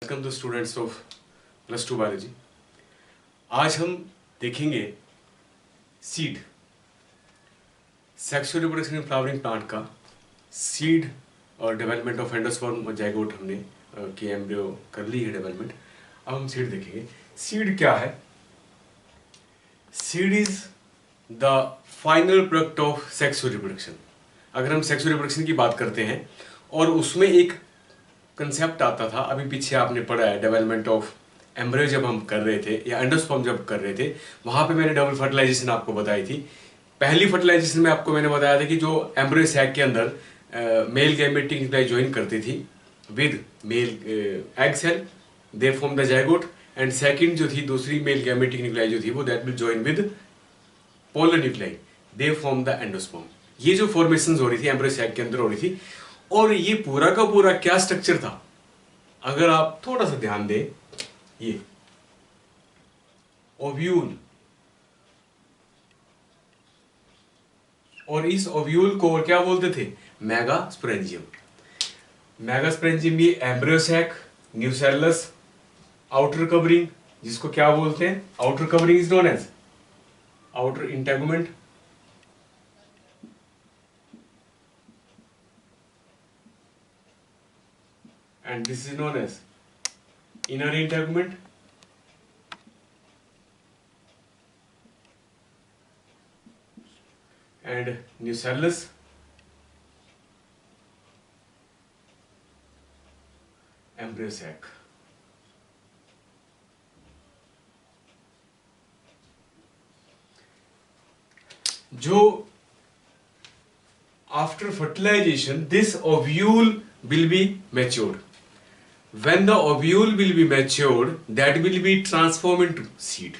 Welcome to students of +2 biology. आज हम देखेंगे seed, sexual reproduction in flowering plant का सीड और डेवलपमेंट ऑफ एंडोस्पर्म और जाइगोट हमने की एम्ब्रियो कर ली है डेवलपमेंट। अब हम सीड देखेंगे। सीड क्या है? Seed is the final product of sexual reproduction. अगर हम सेक्सुअल रिप्रोडक्शन की बात करते हैं और उसमें एक कंसेप्ट आता था, अभी पीछे आपने पढ़ा है, डेवलपमेंट ऑफ एम्ब्रियो जब हम कर रहे थे या एंडोस्पर्म जब कर रहे थे, वहाँ पे मैंने डबल फर्टिलाइजेशन आपको बताई थी। पहली फर्टिलाइजेशन में आपको मैंने बताया था कि जो एम्ब्रियो सैक के अंदर मेल गैमेटिक न्यूक्लियाई ज्वाइन करती थी with male egg cell, they form the zygote, and second जो थी दूसरी मेल गैमेटिक न्यूक्लियाई जो थी वो that will join with polar nuclei, they form the endosperm. ये जो फॉर्मेशन हो रही थी एम्ब्रियो सैक के अंदर हो रही थी, और ये पूरा का पूरा क्या स्ट्रक्चर था अगर आप थोड़ा सा ध्यान दें, ये ओव्यूल, और इस ओव्यूल को और क्या बोलते थे? मेगास्पोरेंजियम। मेगास्पोरेंजियम ये embryo sac, nucellus, outer covering, जिसको क्या बोलते हैं? Outer covering is known as outer integument, and this is known as inner integument, and nucellus, embryo sac. जो after fertilization this ovule will be matured. When the ovule will be matured, that will be transformed into seed.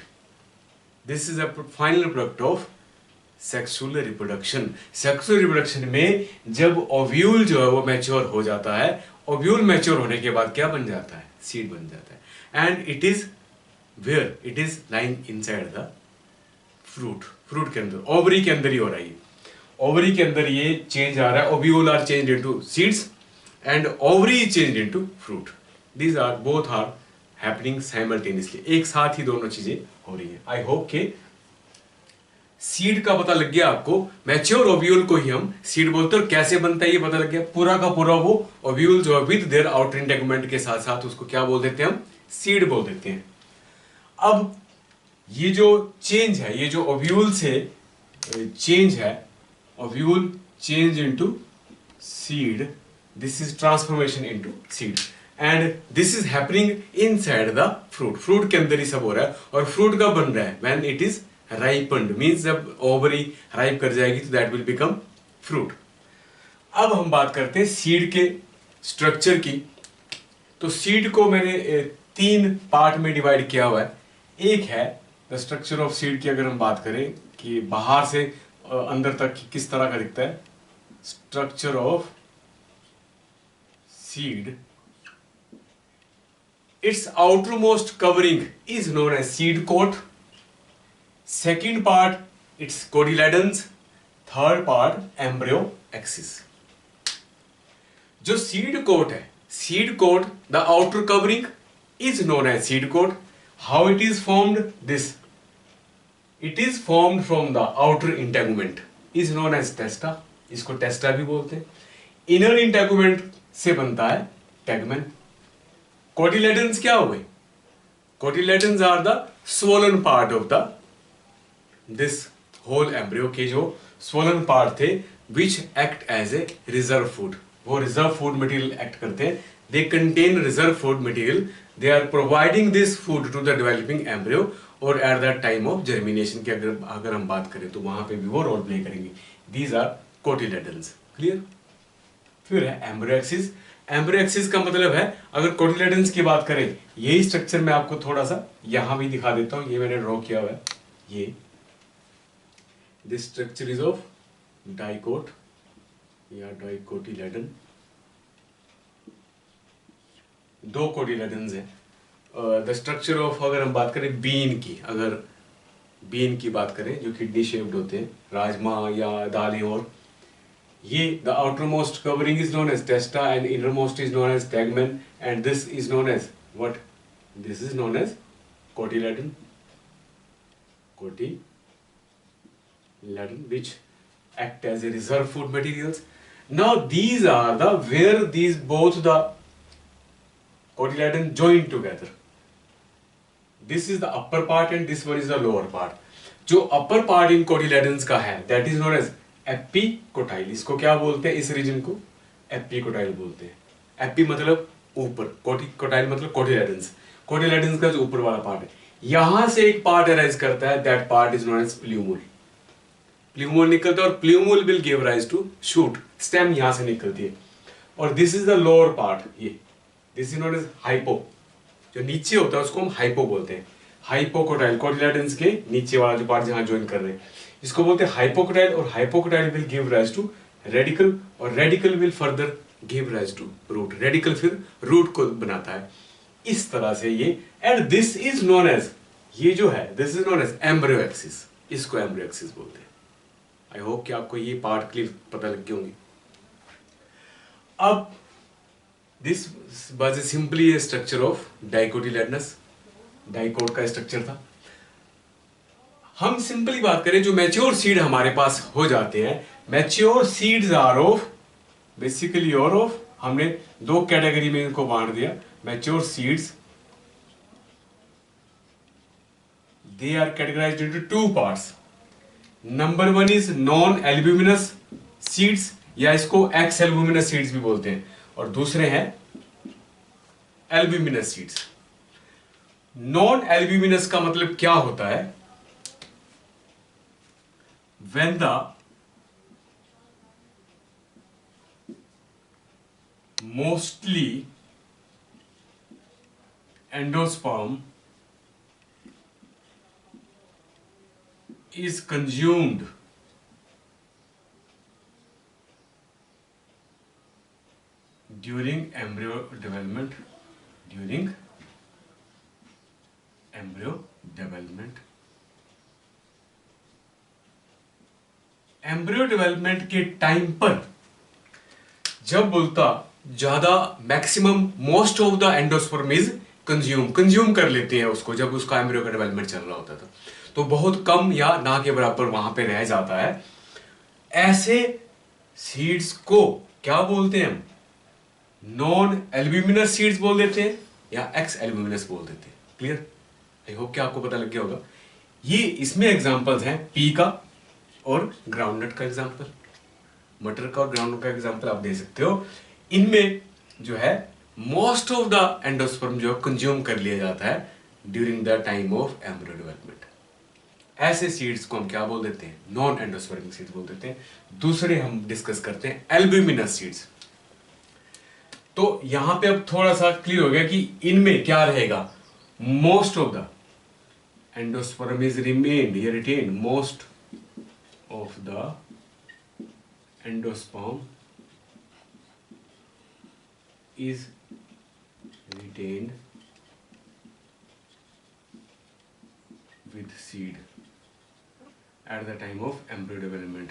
This is a final product of sexual reproduction. Sexual reproduction में जब ovule जो है वो mature हो जाता है, ovule mature होने के बाद क्या बन जाता है? Seed बन जाता है. And it is where? It is lying inside the fruit. Fruit के अंदर, ovary के अंदर ही हो रहा है। ovary के अंदर ये change आ रहा है, ovule are changed into seeds and ovary is changed into fruit. These are both are happening simultaneously. एक साथ ही दोनों चीजें हो रही हैं। आई होप के सीड का पता लग गया आपको। मैच्योर ओव्यूल को ही हम सीड बोलते हैं, और कैसे बनता है ये पता लग गया। पूरा का पूरा वो ओव्यूल जो है विद देयर आउटर इंटेगुमेंट के साथ साथ उसको क्या बोल देते हैं? हम सीड बोल देते हैं। अब ये जो चेंज है, ये जो ओव्यूल से चेंज है, ovule change into seed, this is transformation into seed, and this is happening inside the fruit. Fruit के अंदर ही सब हो रहा है, और फ्रूट कब बन रहा है? व्हेन इट इज राइपन्ड, मींस जब ओवरी राइप कर जाएगी तो दैट विल बिकम फ्रूट। अब हम बात करते हैं सीड के स्ट्रक्चर की। तो सीड को मैंने 3 पार्ट में डिवाइड किया हुआ है। एक है द स्ट्रक्चर ऑफ सीड की, अगर हम बात करें कि बाहर से अंदर तक किस तरह का दिखता है। Structure of seed, its outermost covering is known as seed coat. Second part, its cotyledons. Third part, embryo axis. जो seed coat है, seed coat, the outer covering is known as seed coat. How it is formed? This. It is formed from the outer integument, is known as testa. इसको testa भी बोलते हैं। Inner integument से बनता है tegmen. Cotyledons क्या हो गए? Cotyledons are the swollen part of the this whole embryo के जो स्वोलन पार्ट थे, which act as a reserve food. वो रिजर्व फूड मटेरियल एक्ट करते हैं। They contain reserve food material, they are providing this food to the developing embryo, और at the time of germination की अगर हम बात करें तो वहां पे भी वो रोल प्ले करेंगे। These are cotyledons. क्लियर? फिर है एम्ब्रियो एक्सिस। एम्ब्रियो एक्सिस का मतलब है, अगर कोटिलेडन्स की बात करें, यही स्ट्रक्चर मैं आपको थोड़ा सा यहां भी दिखा देता हूं। ये मैंने ड्रॉ किया हुआ है। ये this structure is of dicot या डाइकोटिलेडन। 2 कोटिलेडन्स है। द स्ट्रक्चर ऑफ, अगर हम बात करें बीन की, अगर बीन की बात करें जो किडनी शेप्ड होते हैं, राजमा या दालें, और ये the outermost covering is known as testa and innermost is known as tegmen, and this is known as what this is known as cotyledon, cotyledon, which act as a reserve food materials. Now these are the where these both the cotyledon join together. This is the upper part and this one is the lower part. जो upper part in cotyledons का है that is known as epicotyle. इसको क्या बोलते हैं? इस reason को epicotyle बोलते हैं. एपी मतलब ऊपर, कोटाइल मतलब कोटिलेडन्स. कोटिलेडन्स का जो ऊपर वाला पार्ट है, यहां से एक पार्ट अराइज करता है, that part is known as plumule. Plumule निकलता है और plumule will give rise to shoot. Stem यहां से निकलती है. और this is the lower part. ये this is known as hypo. जो नीचे होता है उसको हम हाइपो बोलते हैं. हाइपोकोटाइल, कोटिलेडन्स के नीचे वाला जो पार्ट जहां ज्वाइन कर रहे हैं इसको बोलते हैं हाइपोकोटाइल. और hypocotyl will give rise to radicle और radicle will further give rise to root. Radicle फिर रूट को बनाता है. इस तरह से ये, and this is known as, ये जो है this is known as embryo axis. इसको एम्ब्रियो एक्सिस बोलते हैं. आई होप कि आपको ये पार्ट क्लियर पता लग गए होंगे. अब this was simply a structure of dicotyledonous. Dicot का स्ट्रक्चर था. हम सिंपली बात करें, जो मैच्योर सीड हमारे पास हो जाते हैं, mature seeds are of basically और ऑफ, हमने दो कैटेगरी में इनको बांट दिया. Mature seeds, they are categorized into two parts. Number one is non-albuminous seeds, या इसको ex-albuminous seeds भी बोलते हैं, और दूसरे हैं albuminous seeds. Non-albuminous का मतलब क्या होता है? When the mostly endosperm is consumed during embryo development. Embryo development के टाइम पर जब बोलता ज्यादा maximum most of the endosperm is consume कर लेते हैं उसको, जब उसका एम्ब्रियो का डेवलपमेंट चल रहा होता था, तो बहुत कम या ना के बराबर वहां पे रह जाता है. ऐसे सीड्स को क्या बोलते हैं हम? नॉन एल्ब्यूमिनस सीड्स बोल देते हैं या एक्स एल्ब्यूमिनस बोल देते हैं. क्लियर? आई होप कि आपको पता लग गया होगा. ये इसमें एग्जांपल्स हैं पी का और ग्राउंडनट का एग्जांपल, मटर का और ग्राउंडनट का एग्जांपल आप दे सकते हो. इनमें जो है मोस्ट ऑफ द एंडोस्पर्म जो कंज्यूम कर लिया जाता है during the time of embryo development. ऐसे सीड्स को हम क्या बोल देते हैं? नॉन एंडोस्पर्मिक सीड्स बोल देते हैं. दूसरे हम डिस्कस करते हैं एल्ब्यूमिनस सीड्स. तो यहां पे अब थोड़ा सा क्लियर हो गया कि इनमें क्या रहेगा. Most of the endosperm is retain, मोस्ट ऑफ द एंडोस्पर्म is retained with seed at the time of embryo development.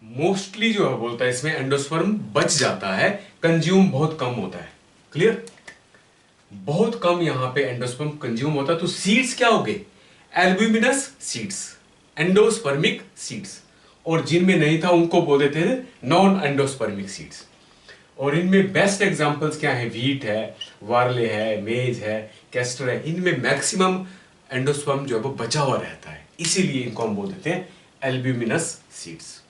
Mostly जो है बोलता है इसमें एंडोस्पर्म बच जाता है, कंज्यूम बहुत कम होता है. क्लियर? बहुत कम यहां पे एंडोस्पर्म कंज्यूम होता है. तो सीड्स क्या हो गए? Albuminous seeds, endospermic seeds. और जिनमें नहीं था उनको बोल देते थे नॉन एंडोस्पर्मिक सीड्स. और इनमें बेस्ट एग्जांपल्स क्या है? व्हीट है, वार्ले है, मेज है, कैस्टर है. इनमें मैक्सिमम एंडोस्पर्म जो है वो बचा हुआ रहता है, इसीलिए इनको हम बोल देते हैं एल्ब्यूमिनस सीड्स.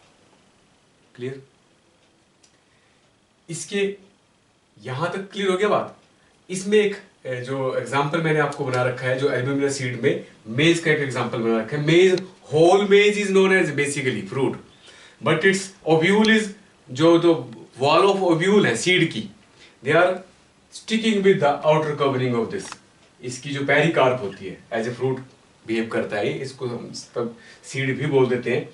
क्लियर? इसके यहां तक क्लियर हो गया बात. इसमें एक जो एग्जांपल मैंने आपको बना रखा है, जो एल्ब्यूमिनस सीड में मेज का एक एग्जांपल बना रखा है. Maize, whole maize is known as basically fruit, but its ovule is, जो वॉल ऑफ ओव्यूल है सीड की, they are sticking with the outer covering of this. इसकी जो पेरिकार्प होती है एज ए फ्रूट बिहेव करता है, इसको हम तब सीड भी बोल देते हैं.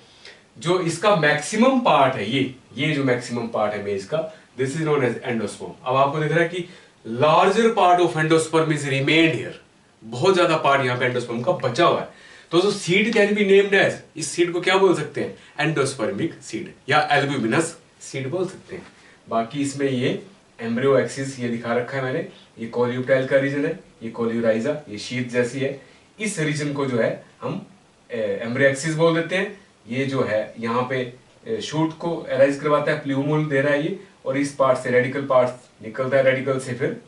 जो इसका मैक्सिमम पार्ट है, ये जो मैक्सिमम पार्ट है मेज का, this is known as endosperm. अब आपको दिख रहा है कि larger part of endosperm is remained here. बहुत ज्यादा पार्ट यहाँ पे एंडोस्पर्म का बचा हुआ है. तो seed can be named as, इस सीड को क्या बोल सकते हैं? एंडोस्पर्मिक सीड या एल्ब्यूमिनस सीड बोल सकते हैं। बाकी इसमें ये एम्ब्रियो एक्सिस ये दिखा रखा है मैंने, ये कोलियोप्टाइल का रीजन है, ये कोलियोराइजा, ये शीट जैसी है। इस रीजन को जो है हम एम्ब्रियो एक्सिस बोल देते हैं। ये जो है यहाँ पे शूट को अराइज करवाता है, प्ल्यूमल दे रहा है ये, और इस पार्ट से रेडिकल पार्ट निकलता है, रेडिकल से फिर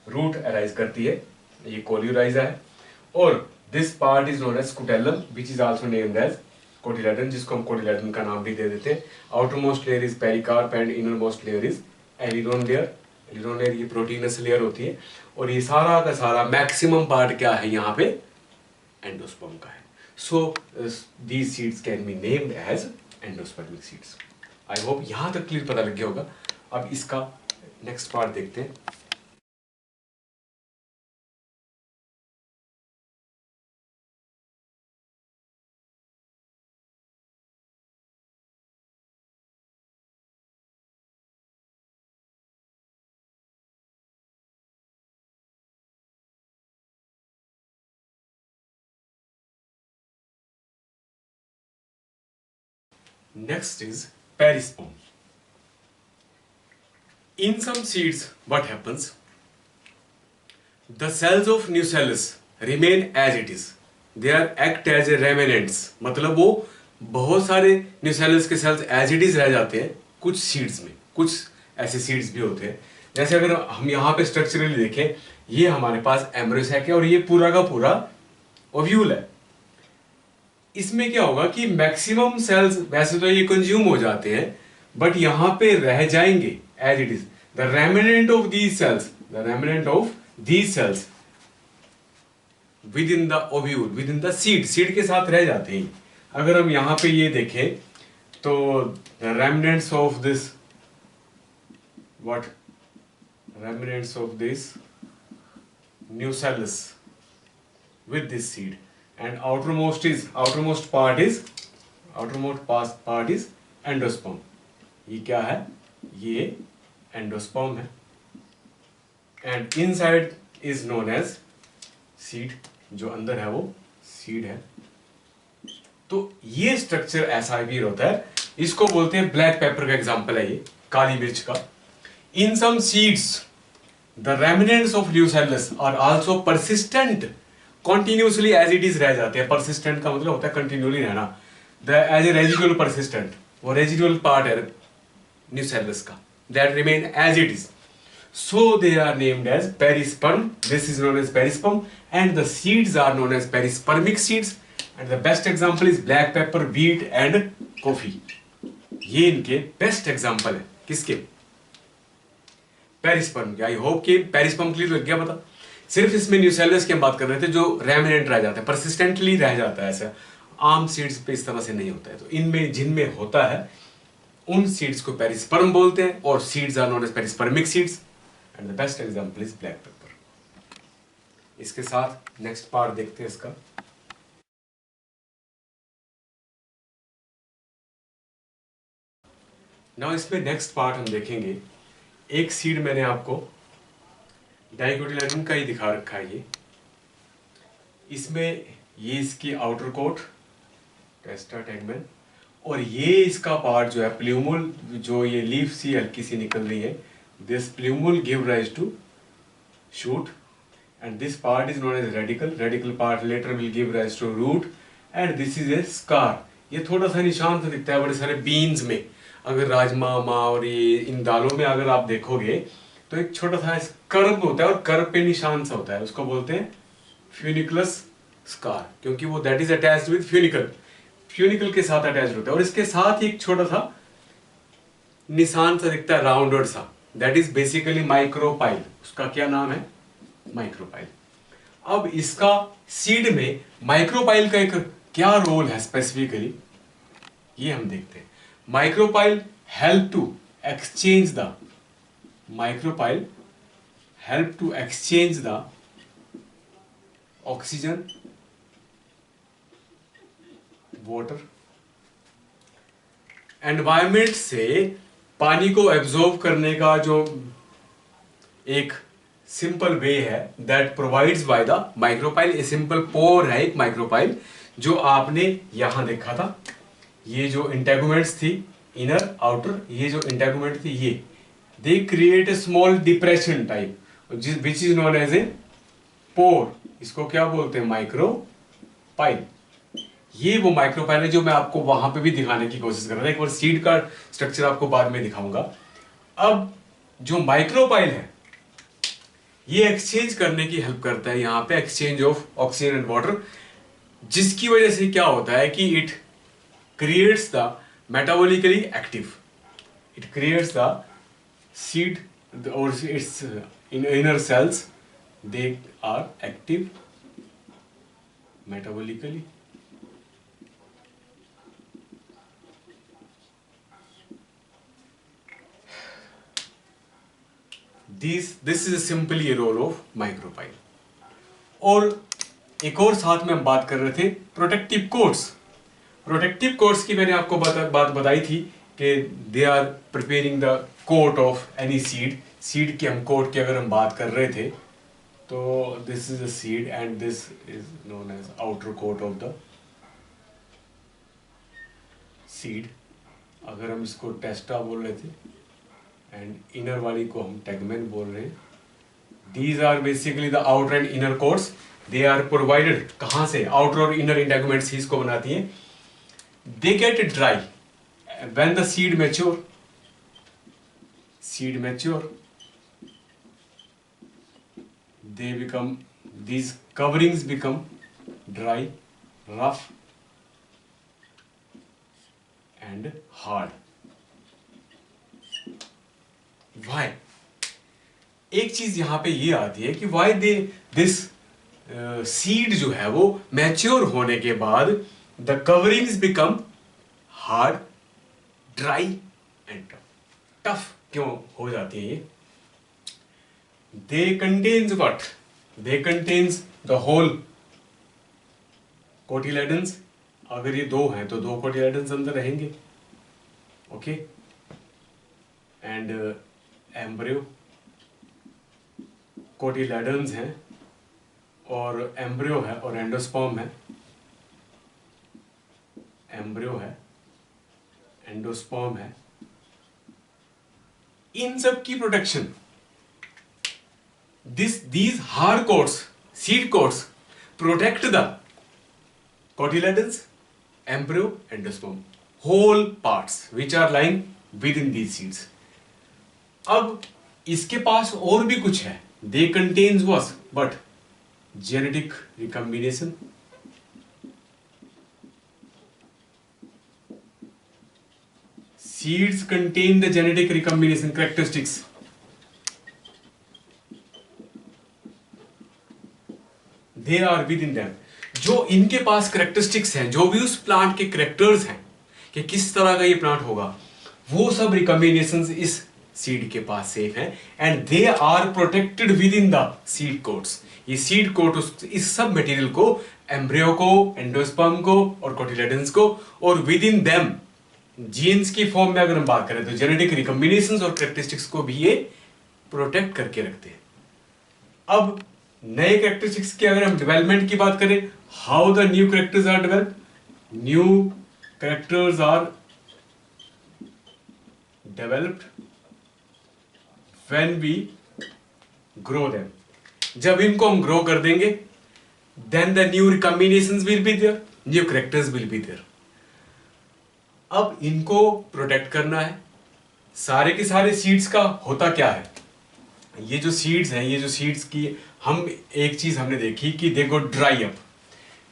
रूट अराइज करती है, ये कोलियोराइजा है। और this part is known as scutellum which is also named as cotyledon, जिसको हम कोटिलेडन का नाम भी दे देते हैं। Outermost layer is pericarp and innermost layer is aleurone layer. Aleurone layer ये प्रोटीनस लेयर होती है, और ये सारा का सारा मैक्सिमम पार्ट क्या है यहाँ पे एंडोस्पर्म का है। So these seeds can be named as endospermic seeds. I hope यहाँ तक क्लियर पता लग गया होगा। अब इसका नेक्स्ट पार्ट देखते हैं। Next is perisperm. In some seeds, what happens? The cells of nucellus remain as it is. They are act as a remnants. मतलब वो बहुत सारे nucellus के cells as it is रह जाते हैं कुछ seeds में। कुछ ऐसे seeds भी होते हैं, जैसे अगर हम यहाँ पे structurally देखें, ये हमारे पास embryo sac है और ये पूरा का पूरा ovule है। इसमें क्या होगा कि मैक्सिमम सेल्स वैसे तो ये कंज्यूम हो जाते हैं, बट यहां पे रह जाएंगे as it is. The remnant of these cells, the remnant of these cells within the ovule, within the seed, seed के साथ रह जाते हैं। अगर हम यहां पे ये देखें तो the remnants of this what, remnants of this nucellus with this seed, and outermost part is endosperm। ये क्या है? ये एंडोस्पर्म है। And inside is known as seed, जो अंदर है वो सीड है। तो ये स्ट्रक्चर ऐसा भी होता है, इसको बोलते हैं ब्लैक पेपर का एग्जांपल है ये, काली मिर्च का। In some seeds the remnants of nucellus are also persistent, continuously as it is रह जाते हैं। परसिस्टेंट का मतलब होता है कंटिन्यूली रहना। The as a residual persistent, वो रेजिडुअल पार्ट है न्यूसेलस का, that remain as it is. So they are named as perisperm. This is known as perisperm, and the seeds are known as perispermic seeds. And the best example is black pepper, wheat and coffee. ये इनके best example है किसके? Perisperm के। आई hope कि perisperm clear लग गया पता। सिर्फ इसमें न्यूसेलस की हम बात कर रहे थे जो रेमिनेंट रह जाता है, परसिस्टेंटली रह जाता है। ऐसा आम सीड्स पे इस तरह से नहीं होता है। तो इनमें जिनमें होता है उन सीड्स को पेरिस्पर्म बोलते हैं, और seeds are known as perispermic seeds. And the best example is black pepper. इसके साथ नेक्स्ट पार्ट देखते हैं इसका। नाउ इसमें नेक्स्ट पार्ट हम देखेंगे। एक सीड मैंने आपको डाइकोटिलेडन का ही दिखा रखा है ये। इसमें ये इसकी आउटर कोट टेस्टा टेगमेन, और ये इसका पार्ट जो है प्ल्यूमल, जो ये लीफ सी हल्की सी निकल रही है, this plumule give rise to shoot, and this part is known as radical part later will give rise to root, and this is a scar। ये थोड़ा सा निशान सा दिखता है बड़े सारे बीन्स में। अगर राजमा और ये इन दालों में अगर आप देखोगे तो एक छोटा सा कर्व होता है, और कर्व पे निशान सा होता है, उसको बोलते हैं फ्यूनिकुलस स्कार, क्योंकि वो that is attached with funicle के साथ अटैच होता है। और इसके साथ ही एक छोटा सा निशान सा दिखता है राउंडेड सा, दैट इज बेसिकली माइक्रोपाइल। उसका क्या नाम है? माइक्रोपाइल। अब इसका सीड में माइक्रोपाइल का एक क्या रोल है स्पेसिफिकली, ये हम देखते हैं। Micropyle help to exchange the oxygen, water, environment से पानी को एब्जॉर्ब करने का जो एक सिंपल वे है, that provides by the micropyle. A simple pore है एक माइक्रोपाइल, जो आपने यहां देखा था। ये जो इंटेगुमेंट्स थी इनर आउटर, ये जो इंटेगुमेंट थी ये, they create a small depression type which is known as a pore. इसको क्या बोलते हैं? माइक्रोपाइल। ये वो माइक्रोपाइल है जो मैं आपको वहां पे भी दिखाने की कोशिश कर रहा था। एक बार सीड का स्ट्रक्चर आपको बाद में दिखाऊंगा। अब जो माइक्रोपाइल है ये एक्सचेंज करने की हेल्प करता है यहां पे, exchange of oxygen and water, जिसकी वजह से क्या होता है कि it creates the metabolically active, it creates the seed और it's inner cells, they are active metabolically. This is simply a role of microbiome. और एक और साथ में हम बात कर रहे थे प्रोटेक्टिव कोट्स। प्रोटेक्टिव कोट्स की मैंने आपको बात बताई थी कि they are preparing the coat of any seed. Seed की हम कोट की अगर हम बात कर रहे थे तो this is a seed and this is known as outer coat of the seed. अगर हम इसको टेस्टा बोल रहे थे एंड इनर वाली को हम टेगमेन बोल रहे हैं। These are basically the outer and inner coats, they are provided कहाँ से? आउटर और इनर इंटेगुमेंट्स ही इसको बनाती हैं। They get dry when the seed mature, seed mature, they become, these coverings become dry, rough and hard. Why? एक चीज यहां पे ये आती है कि why they this seed जो है वो मैच्योर होने के बाद the coverings become hard, dry and tough क्यों हो जाती है ये? They contains what? They contains the whole cotyledons. अगर ये दो हैं तो दो cotyledons अंदर रहेंगे, ओके। एंड एम्ब्रियो, cotyledons हैं और एम्ब्रियो है और एंडोस्पर्म है, एम्ब्रियो है, एंडोस्पर्म है। इन सब की protection, these hard coats, seed coats protect the cotyledons, embryo, endosperm, whole parts which are lying within these seeds. अब इसके पास और भी कुछ है, they contains what? But genetic recombination, seeds contain the genetic recombination characteristics. They are within them. जो इनके पास characteristics हैं, जो भी उस प्लांट के characters हैं कि किस तरह का ये प्लांट होगा, वो सब recombinations इस सीड के पास सेफ हैं and they are protected within the seed coats. ये सीड कोट इस सब मटेरियल को, एम्ब्रियो को, एंडोस्पर्म को और कोटिलेडन्स को, और विद इन देम जीन्स की फॉर्म में अगर हम बात करें तो जेनेटिक रिकॉम्बिनेशंस और कैरेक्टरिस्टिक्स को भी ये प्रोटेक्ट करके रखते हैं। अब नए कैरेक्टरिस्टिक्स की अगर हम डेवलपमेंट की बात करें, how the new characters are developed? New characters are developed when we grow them. जब इनको हम ग्रो कर देंगे, then the new recombinations will be there, new characters will be there. अब इनको प्रोटेक्ट करना है। सारे के सारे सीड्स का होता क्या है? ये जो सीड्स हैं, ये जो सीड्स की हम एक चीज हमने देखी कि दे go dry up.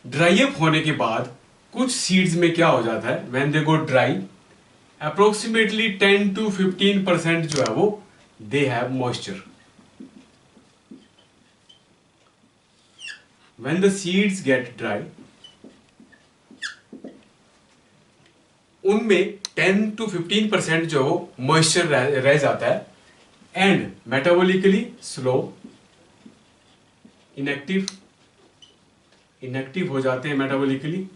Dry up होने के बाद कुछ सीड्स में क्या हो जाता है, when they go dry, approximately 10 to 15% जो है वो they have moisture. When the seeds get dry, उनमें 10 to 15% जो मॉइस्चर रह जाता है एंड मेटाबॉलिकली स्लो, इनएक्टिव हो जाते हैं metabolically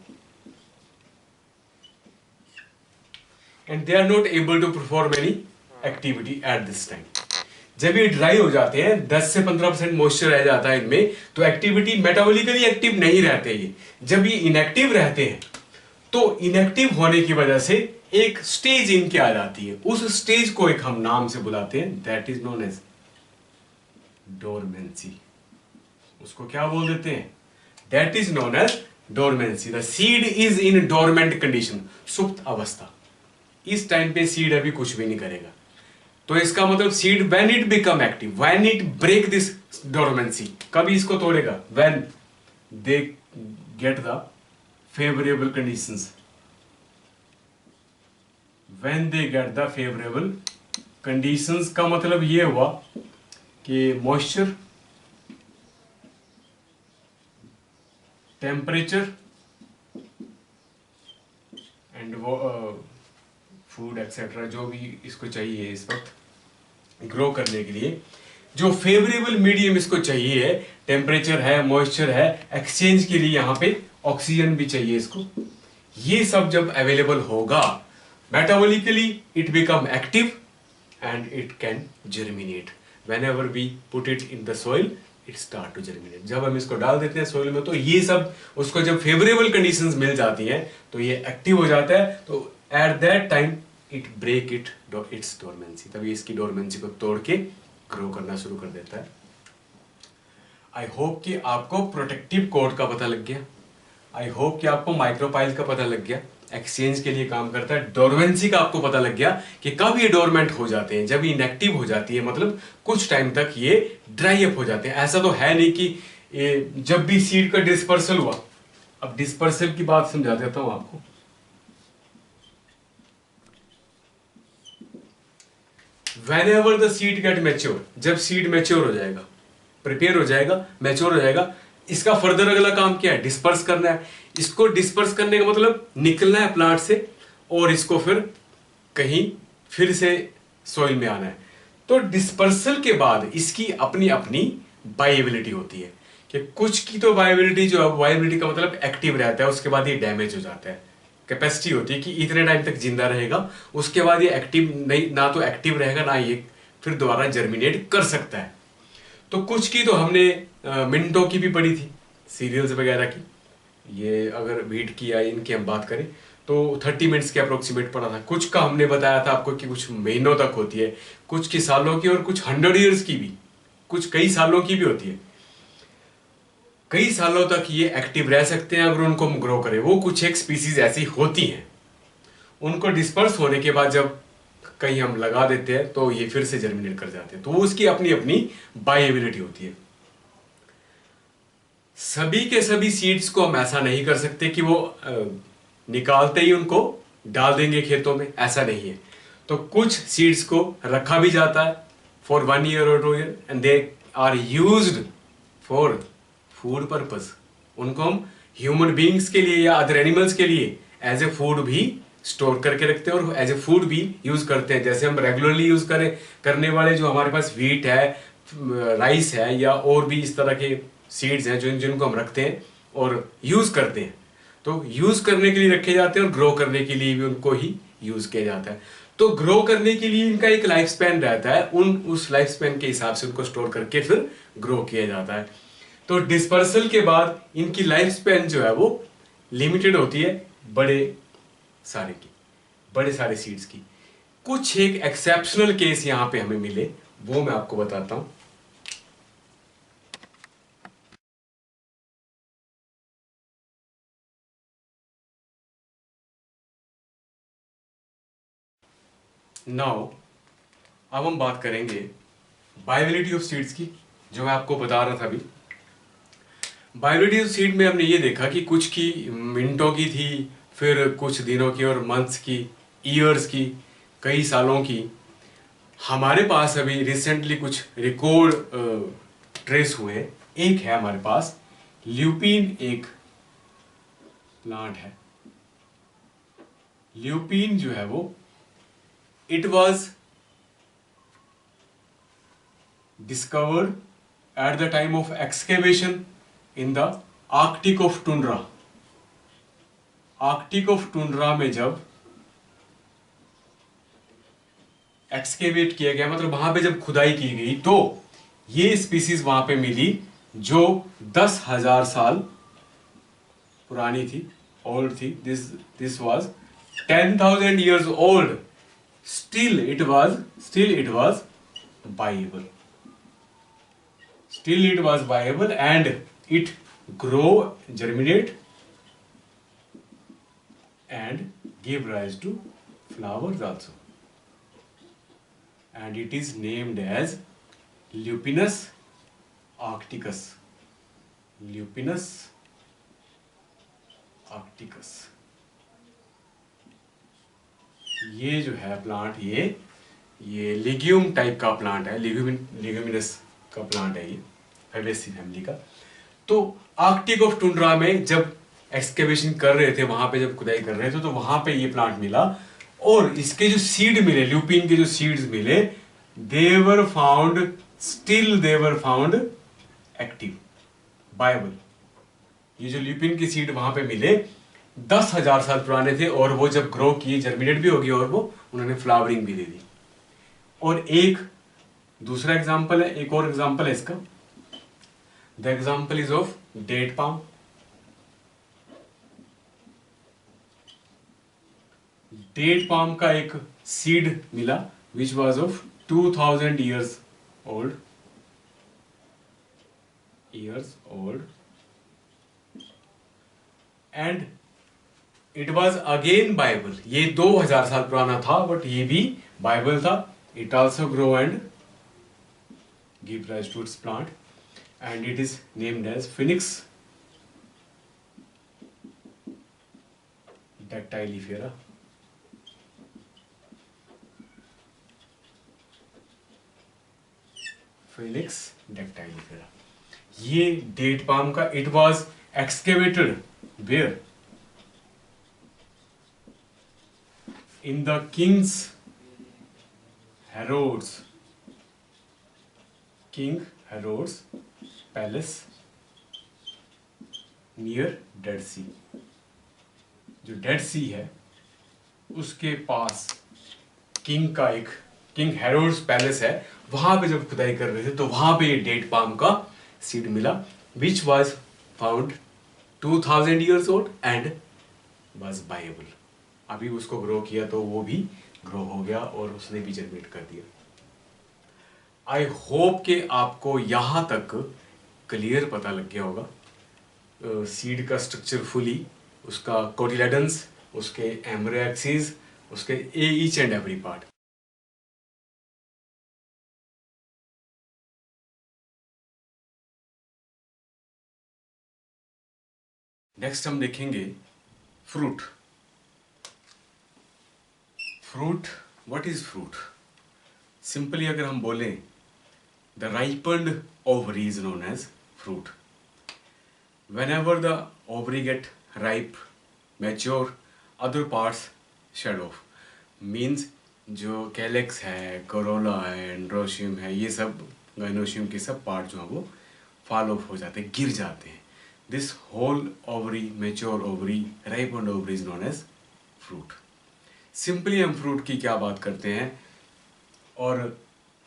and they are not able to perform any activity at this time. जब ये ड्राई हो जाते हैं, 10 से 15% मॉइस्चर रह जाता है इनमें, तो एक्टिविटी मेटाबॉलिकली एक्टिव नहीं रहते ये। जब ये इनएक्टिव रहते हैं तो इनएक्टिव होने की वजह से एक स्टेज इनके आ जाती है, उस स्टेज को एक हम नाम से बुलाते हैं, that is known as dormancy. उसको क्या बोल देते हैं? That is known as dormancy. The seed is in dormant condition, सुप्त अवस्था। इस टाइम पे सीड अभी कुछ भी नहीं करेगा। तो इसका मतलब seed when it become active, when it break this dormancy, कभी इसको तोड़ेगा? When they get the favourable conditions, when they get the favourable conditions का मतलब ये हुआ कि मॉइस्चर, टेम्परेचर एंड वो फूड एक्सेट्रा, जो भी इसको चाहिए इस वक्त ग्रो करने के लिए, जो फेवरेबल मीडियम इसको चाहिए है, टेम्परेचर है, मॉइस्चर है, एक्सचेंज के लिए यहाँ पे ऑक्सीजन भी चाहिए इसको, ये सब जब अवेलेबल होगा, metabolically it become active and it can germinate. Whenever we put it in the soil it start to germinate. जब हम इसको डाल देते हैं सोइल में, तो ये सब उसको जब फेवरेबल कंडीशंस मिल जाती हैं तो ये एक्टिव हो जाता है। तो at that time it break its dormancy, तभी इसकी डोरमेंसी को तोड़ के ग्रो करना शुरू कर देता है। आई होप कि आपको प्रोटेक्टिव कोट का पता लग गया, आई होप कि आपको माइक्रोपाइल का पता लग गया, एक्सचेंज के लिए काम करता है। डोरमेंसी का आपको पता लग गया कि कब ये डोरमेंट हो जाते हैं, जब ये इनएक्टिव हो जाती है, मतलब कुछ टाइम तक ये ड्राई अप हो जाते हैं। ऐसा तो है नहीं कि ये जब भी सीड का डिस्पर्सल हुआ, अब डिस्पर्सल की बात समझा देता हूं आपको। Whenever the seed get mature, जब सीड मैच्योर हो जाएगा, प्रिपेयर हो जाएगा, मैच्योर हो जाएगा, इसका फर्दर अगला काम क्या है? डिस्पर्स करना है। इसको डिस्पर्स करने का मतलब निकलना है प्लांट से और इसको फिर कहीं फिर से सॉइल में आना है। तो डिस्पर्सल के बाद इसकी अपनी अपनी बायोबिलिटी होती है कि कुछ की तो बायोबिलिटी, जो है बायोबिलिटी का मतलब एक्टिव रहता है, उसके बाद ये डैमेज हो जाता है। कैपेसिटी होती है कि इतने टाइम तक जिंदा रहेगा, उसके बाद ये एक्टिव नहीं, ना तो एक्टिव रहेगा ना ये फिर दोबारा जर्मिनेट कर सकता है। तो कुछ की तो हमने मिनटों की भी पढ़ी थी, सीरियल्स वगैरह की। ये अगर व्हीट की या इनकी हम बात करें तो 30 मिनट्स के अप्रोक्सीमेट पढ़ा था। कुछ का हमने बताया था आपको कि कुछ महीनों तक होती है, कुछ की सालों की, और कुछ 100 ईयर्स की भी, कुछ कई सालों की भी होती है। कई सालों तक ये एक्टिव रह सकते हैं अगर उनको हम ग्रो करें। वो कुछ एक स्पीसीज ऐसी होती हैं, उनको डिस्पर्स होने के बाद जब कहीं हम लगा देते हैं तो ये फिर से जर्मिनेट कर जाते हैं। तो उसकी अपनी अपनी बायोबिलिटी होती है। सभी के सभी सीड्स को हम ऐसा नहीं कर सकते कि वो निकालते ही उनको डाल देंगे खेतों में, ऐसा नहीं है। तो कुछ सीड्स को रखा भी जाता है फॉर 1 ईयर और 2 year and they are used for food purpose. उनको हम ह्यूमन बींग्स के लिए या अदर एनिमल्स के लिए एज ए फूड भी स्टोर करके रखते हैं और एज ए फूड भी यूज करते हैं। जैसे हम रेगुलरली यूज करने वाले जो हमारे पास व्हीट है, राइस है, या और भी इस तरह के सीड्स हैं जिनको हम रखते हैं और यूज करते हैं। तो यूज करने के लिए रखे जाते हैं और ग्रो करने के लिए भी उनको ही यूज किया जाता है। तो ग्रो करने के लिए इनका एक लाइफ स्पैन रहता है, उस लाइफ स्पैन के हिसाब से उनको स्टोर करके फिर ग्रो किया जाता है। तो डिस्पर्सल के बाद इनकी लाइफ स्पैन जो है वो लिमिटेड होती है बड़े सारे सीड्स की। कुछ एक एक्सेप्शनल केस यहां पे हमें मिले, वो मैं आपको बताता हूं। नाउ अब हम बात करेंगे बायोबिलिटी ऑफ सीड्स की, जो मैं आपको बता रहा था अभी। बायोबिलिटी ऑफ सीड में हमने ये देखा कि कुछ की मिनटों की थी, फिर कुछ दिनों की और मंथ्स की, ईयर्स की, कई सालों की। हमारे पास अभी रिसेंटली कुछ रिकॉर्ड ट्रेस हुए। एक है हमारे पास ल्यूपिन, एक प्लांट है ल्यूपिन जो है वो, it was discovered eight the time of excavation in the Arctic of tundra. Arctic of tundra में जब एक्सकेवेट किया गया, मतलब वहां पे जब खुदाई की गई, तो ये स्पीसीज वहां पे मिली जो 10,000 साल पुरानी थी। old thing. This was 10,000 years old. Still it was viable. Still it was viable, and it grow, germinate, and give rise to flowers also. And it is named as Lupinus arcticus. Lupinus arcticus. ये जो है plant, ये legume type का plant है, leguminous का plant है ये, फाइबेसी family का। तो आर्कटिक ऑफ टुंड्रा में जब एक्सकेवेशन कर रहे थे, वहां पे जब खुदाई कर रहे थे, तो वहां पे ये प्लांट मिला, और इसके जो सीड मिले, ल्यूपिन के जो सीड्स मिले, देवर फाउंड एक्टिव, वायबल। ये जो ल्यूपिन के सीड वहां पे मिले 10,000 साल पुराने थे, और वो जब ग्रो किए, जर्मिनेट भी हो गए, और वो उन्होंने फ्लावरिंग भी दे दी। और एक दूसरा एग्जाम्पल है, एक और एग्जाम्पल है इसका, the example is of date palm. Date palm का एक सीड मिला which was of 2000 years old, and it was again bible. ये 2000 साल पुराना था, बट ये भी बाइबल था। It also grow and give rise to its plant, and it is named as Phoenix dactylifera. Phoenix dactylifera, ये date palm का, it was excavated where, in the King Herod's palace near Dead Sea। जो Dead Sea है उसके पास king Herod's palace है, वहां पे जब खुदाई कर रहे थे, तो वहां पे ये डेट पाम का सीड मिला, which was found 2000 years old and was Bible. अभी उसको ग्रो किया तो वो भी ग्रो हो गया, और उसने भी जनरेट कर दिया। आई होप कि आपको यहां तक क्लियर पता लग गया होगा सीड का स्ट्रक्चर फुली, उसका कोटिलेडन्स, उसके एम्ब्रियो एक्सिस, उसके each and every part. Next हम देखेंगे fruit. Fruit, what is fruit? Simply अगर हम बोलें, the ripened ovary is known as fruit. Whenever the ovary get ripe, mature, other parts shed off. Means जो calyx है, Corolla है, androecium है, ये सब गाइनोशियम के सब पार्ट जो है वो फॉल ऑफ हो जाते हैं, गिर जाते हैं। This whole ovary, mature ovary, ripened ovary is known as fruit. Simply हम फ्रूट की क्या बात करते हैं, और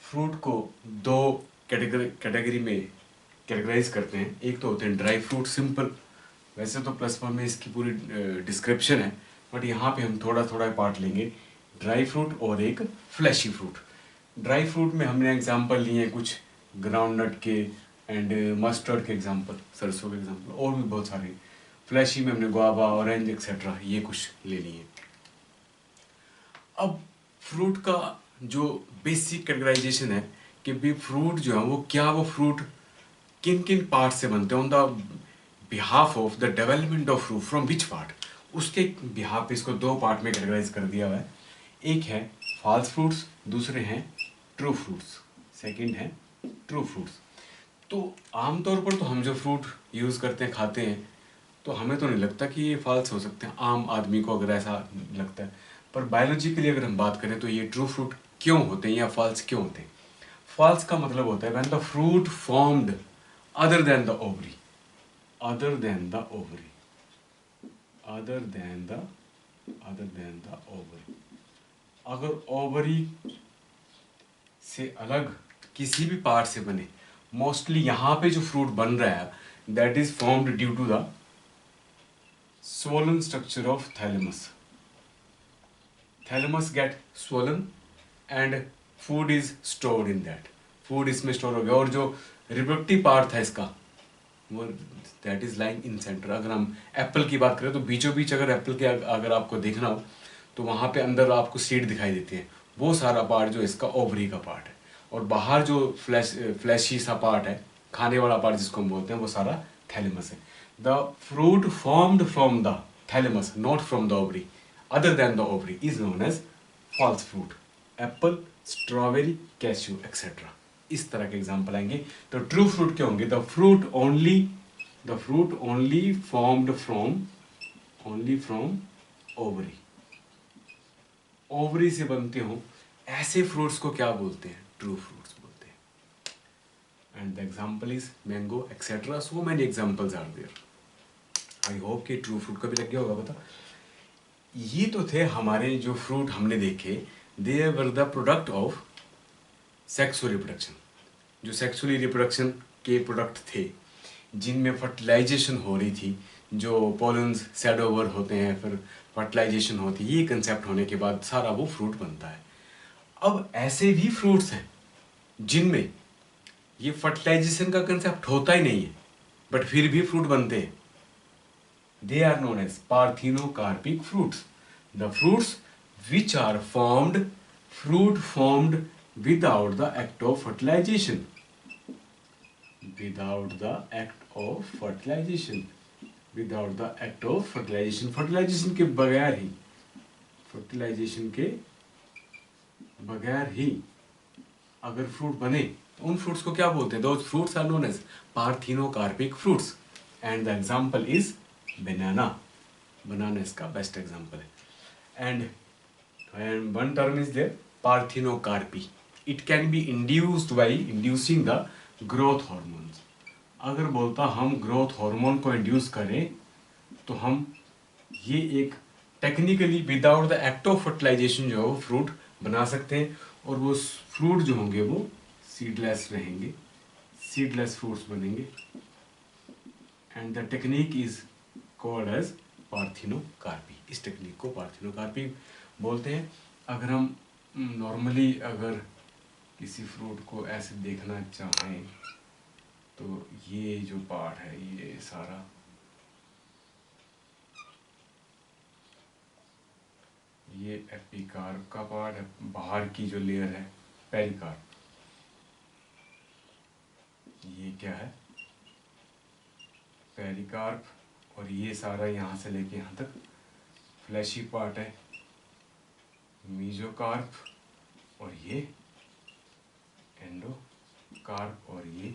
फ्रूट को दो कैटेगरी में कैटेगराइज करते हैं। एक तो होते हैं ड्राई फ्रूट, सिंपल, वैसे तो प्लस वन में इसकी पूरी डिस्क्रिप्शन है, बट यहाँ पे हम थोड़ा थोड़ा पार्ट लेंगे, ड्राई फ्रूट और एक फ्लैशी फ्रूट। ड्राई फ्रूट में हमने एग्जांपल लिए हैं कुछ ग्राउंडनट के एंड मस्टर्ड के एग्जांपल, सरसों के एग्जांपल, और भी बहुत सारे। फ्लैशी में हमने गुआवा, ऑरेंज एक्सेट्रा ये कुछ ले लिए। अब फ्रूट का जो बेसिक कैटेगराइजेशन है कि भी फ्रूट जो है वो क्या, वो फ्रूट किन किन पार्ट से बनते हैं, on the behalf of the development of fruit, from which part, उसके बिहाफ पे इसको दो पार्ट में कैटेगराइज कर दिया हुआ है। एक है फॉल्स फ्रूट्स, दूसरे हैं ट्रू फ्रूट्स, सेकंड है ट्रू फ्रूट्स। तो आमतौर पर तो हम जो फ्रूट यूज़ करते हैं, खाते हैं, तो हमें तो नहीं लगता कि ये फॉल्स हो सकते हैं, आम आदमी को अगर ऐसा लगता है। पर बायोलॉजिकली अगर हम बात करें तो ये ट्रू फ्रूट क्यों होते हैं या फॉल्स क्यों होते हैं? फॉल्स का मतलब होता है when the fruit formed other than the ovary, other than the ovary, other than the ovary। अगर ओवरी से अलग किसी भी पार्ट से बने, मोस्टली यहाँ पे जो फ्रूट बन रहा है that is formed due to the swollen structure of thalamus. Thalamus get swollen and food is stored in that. Food इसमें स्टोर हो गया और जो रिप्रोडक्टिव पार्ट था इसका वो that is lying in centre. अगर हम एप्पल की बात करें तो बीचों बीच अगर एप्पल के अगर आपको देखना हो तो वहाँ पे अंदर आपको सीड दिखाई देती है. वो सारा पार्ट जो इसका ओवरी का पार्ट है और बाहर जो फ्लैशी सा पार्ट है खाने वाला पार्ट जिसको हम बोलते हैं वो सारा थैलेमस है. The fruit formed from the thalamus not from the ovary other than the ovary is known as false fruit. Apple, strawberry, cashew etcetera इस तरह के एग्जाम्पल आएंगे. तो ट्रू फ्रूट क्या होंगे? The fruit only formed from ovary. Ovary से बनते हो ऐसे फ्रूट्स को क्या बोलते हैं? ट्रू फ्रूट्स बोलते हैं. And the example is mango etcetera. So many examples are there. I hope कि ट्रू फ्रूट का भी लग गया होगा पता. ये तो थे हमारे जो फ्रूट हमने देखे. They were the product of sexual reproduction. जो सेक्सुअली रिप्रोडक्शन के प्रोडक्ट थे जिनमें फर्टिलाइजेशन हो रही थी, जो पोलन्स सेड ओवर होते हैं फिर फर्टिलाइजेशन होती है, ये कंसेप्ट होने के बाद सारा वो फ्रूट बनता है. अब ऐसे भी फ्रूट्स हैं जिनमें ये फर्टिलाइजेशन का कंसेप्ट होता ही नहीं है बट फिर भी फ्रूट बनते हैं. They are known as parthenocarpic fruits. The fruits which are fruit formed without the act of fertilization. fertilization के बगैर ही अगर फ्रूट बने तो उन फ्रूट्स को क्या बोलते हैं? those fruits are known as parthenocarpic fruits and the example is banana. banana इसका बेस्ट एग्जाम्पल है. And one term is there, parthenocarpy. It can be induced by inducing the growth hormones. अगर बोलता हम growth hormone को induce करें तो हम ये एक technically without the act of fertilization जो है वो फ्रूट बना सकते हैं और वो फ्रूट जो होंगे वो सीडलेस रहेंगे, सीडलेस फ्रूट्स बनेंगे. And the technique is called as parthenocarpy. इस टेक्निक को पार्थिनोकार्पी बोलते हैं. अगर हम नॉर्मली अगर किसी फ्रूट को ऐसे देखना चाहें तो ये जो पार्ट है ये सारा ये एपिकार्प का पार्ट है. बाहर की जो लेयर है पेरिकार्प. ये क्या है? पेरिकार्प. और ये सारा यहाँ से लेके यहाँ तक फ्लैशी पार्ट है मीजोकार्प. और ये एंडोकार्प और ये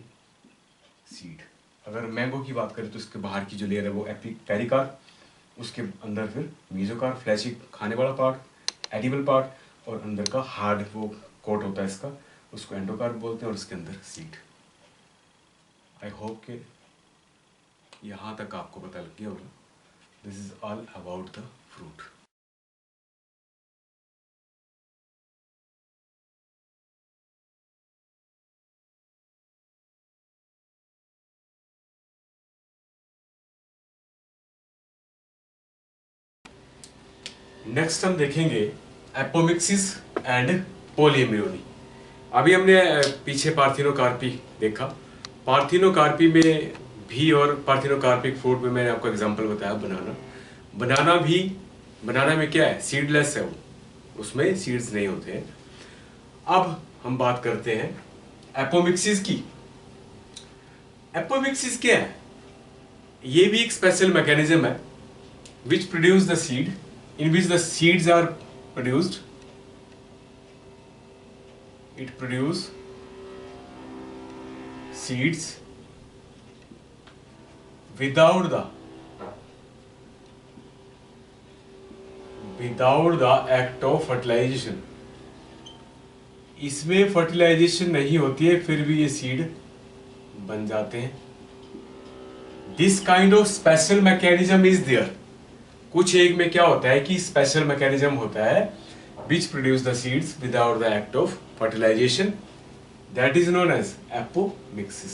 सीड. अगर मैंगो की बात करें तो इसके बाहर की जो लेयर है वो पेरिकार्प, उसके अंदर फिर मीजोकार्प फ्लैशी खाने वाला पार्ट, एडिबल पार्ट और अंदर का हार्ड वो कोट होता है इसका, उसको एंडोकार्प बोलते हैं और इसके अंदर सीड. आई होप के यहाँ तक आपको पता लग गया होगा. This is all about the fruit. Next हम देखेंगे एपोमिक्सिस एंड पोलीमेरोनी. अभी हमने पीछे पार्थिनोकार्पी देखा. पार्थिनोकार्पी में भी और पार्थिनोकार्पिक फ्रूट में मैंने आपको एग्जांपल बताया बनाना. बनाना में क्या है? सीडलेस है वो, उसमें सीड्स नहीं होते हैं. अब हम बात करते हैं एपोमिक्सिस की. एपोमिक्सिस क्या है? ये भी एक स्पेशल मैकेनिज्म है which produce the seed, in which the seeds are produced. It produce seeds without the act of fertilization. इसमें फर्टिलाइजेशन नहीं होती है फिर भी ये सीड बन जाते हैं. This kind of special mechanism is there. कुछ एक में क्या होता है कि स्पेशल मैकेनिज्म होता है which produce the seeds without the act of fertilization. That is known as apomixis.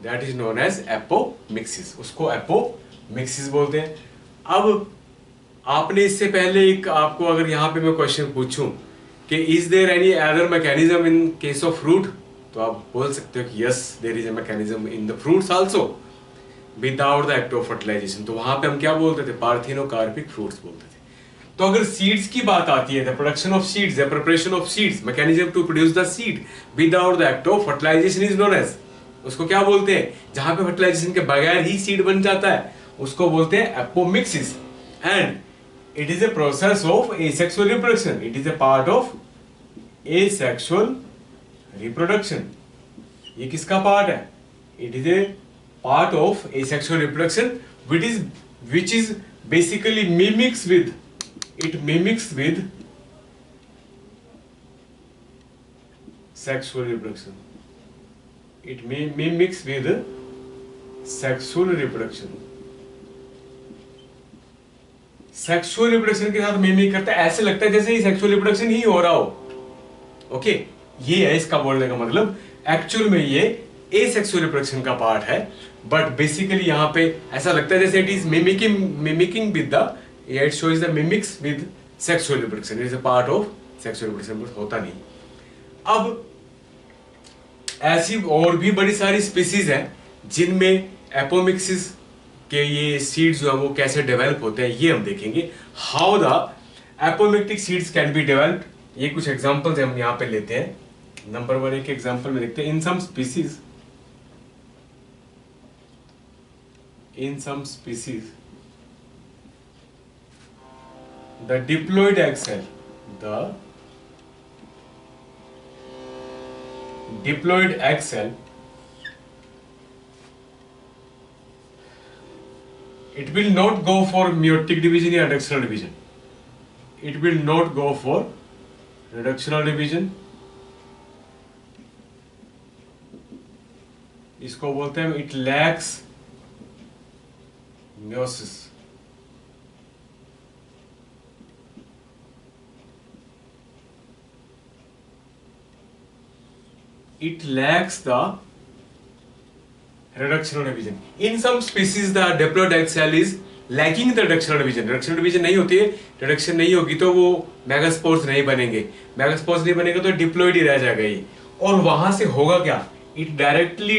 That is known as apomixis, उसको एपोमिक्सिस बोलते हैं। अब आपने इससे पहले एक, आपको अगर यहाँ पे मैं क्वेश्चन पूछूं कि is there any other mechanism in case of fruit, तो आप बोल सकते हो कि yes there is a mechanism in the fruits also without the act of fertilization. तो वहां पे हम क्या बोलते थे, पार्थिनोकार्पिक फ्रूट्स बोलते थे। तो अगर सीड्स की बात आती है, the production of seeds, the preparation of seeds, mechanism to produce the seed without the act of fertilization is known as, उसको क्या बोलते हैं, जहां पे फर्टिलाइजेशन के बगैर ही सीड बन जाता है उसको बोलते हैं apomixis. And it is a process of asexual reproduction, it is a part of asexual reproduction. ये किसका पार्ट है, it is a part of asexual reproduction which is basically mimics with sexual reproduction. It mimics with sexual reproduction. Sexual reproduction के साथ mimic करता है, ऐसे लगता है जैसे ये सेक्सुअल रिप्रोडक्शन ही हो रहा हो। ओके, ये है इसका बोलने का मतलब। एक्चुअल में ये एसेक्सुअल रिप्रोडक्शन का पार्ट है, बट बेसिकली यहाँ पे ऐसा लगता है जैसे it is mimicking with the, it shows the mimics with sexual reproduction, it is a part of sexual reproduction, but होता नहीं। अब ऐसी और भी बड़ी सारी स्पीसीज हैं जिनमें एपोमिक्सिस के ये सीड्स जो है वो कैसे डेवलप होते हैं, ये हम देखेंगे। How the apomictic seeds can be developed, ये कुछ एग्जांपल्स हम यहाँ पे लेते हैं। नंबर 1 एक एग्जांपल में देखते हैं। In some species the diploid egg cell it will not go for meiotic division या reductional division, it will not go for reductional division, इसको बोलते हैं it lacks meiosis, it lacks the reductional division. In some species the diploid egg cell is lacking the reductional division. reductional division नहीं होती है, reduction नहीं होगी तो वो मेगास्पोर्स नहीं बनेंगे, मेगास्पोर्स नहीं बनेगा तो डिप्लॉइड ही रह जाएगा ये। और वहां से होगा क्या, it directly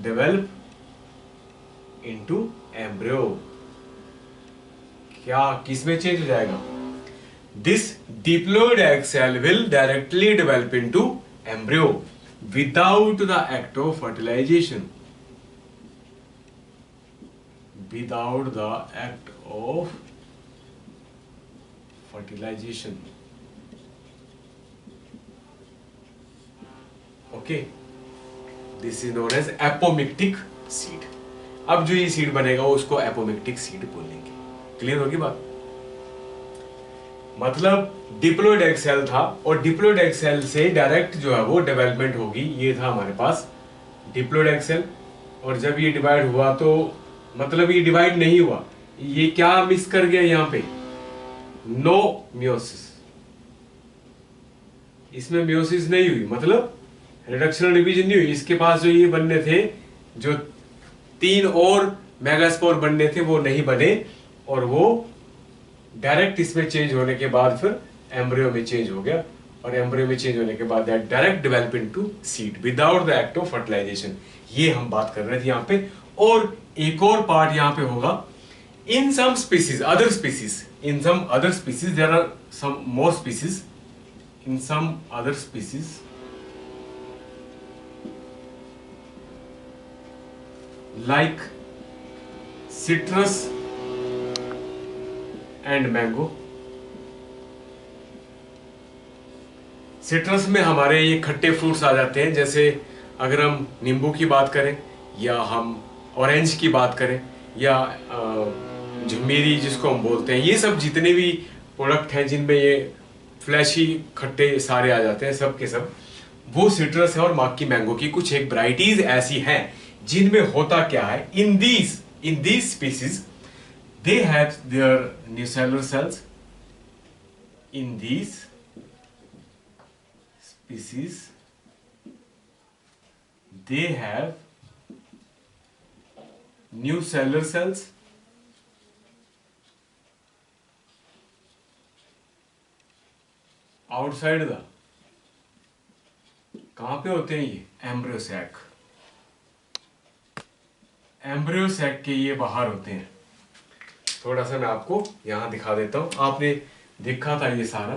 develop into embryo। क्या किसमें चेंज हो जाएगा, this diploid egg cell will directly develop into embryo without the act of fertilization, without the act of fertilization। okay, this is known as apomictic seed। अब जो ये seed बनेगा उसको apomictic seed बोलेंगे। क्लियर होगी बात, मतलब डिप्लॉइड एग सेल था और डिप्लॉइड एग सेल से डायरेक्ट जो है वो डेवलपमेंट होगी। ये था हमारे पास डिप्लॉइड एग सेल, और जब ये डिवाइड हुआ तो मतलब ये डिवाइड नहीं हुआ, ये क्या मिस कर गया यहाँ पे, नो मियोसिस, इसमें मियोसिस नहीं हुई, मतलब रिडक्शनल डिवीजन नहीं हुई। इसके पास जो ये बनने थे, जो 3 और मेगास्पोर बनने थे वो नहीं बने, और वो डायरेक्ट इसमें चेंज होने के बाद फिर एम्ब्रियो में चेंज हो गया, और एम्ब्रियो में चेंज होने के बाद that direct develop into seed without the act of fertilization. ये हम बात कर रहे थे यहाँ पे। और एक और पार्ट यहाँ पे होगा, in some species, other species, in some other species there are some more species, in some other species like citrus and mango। Citrus में हमारे ये खट्टे फ्रूट्स आ जाते हैं, जैसे अगर हम नींबू की बात करें, या हम ऑरेंज की बात करें, या झुमीरी जिसको हम बोलते हैं, ये सब जितने भी प्रोडक्ट हैं जिनमें ये फ्लैशी खट्टे सारे आ जाते हैं, सब के सब वो सिट्रस है। और बाकी मैंगो की कुछ एक वैरायटीज ऐसी हैं जिनमें होता क्या है, in these species they have their nucellar cells, in these species they have nucellar cells outside the, कहाँ पे होते हैं ये, एम्ब्रियो सैक, एम्ब्रियो सैक के ये बाहर होते हैं। थोड़ा सा मैं आपको यहाँ दिखा देता हूँ, आपने देखा था ये सारा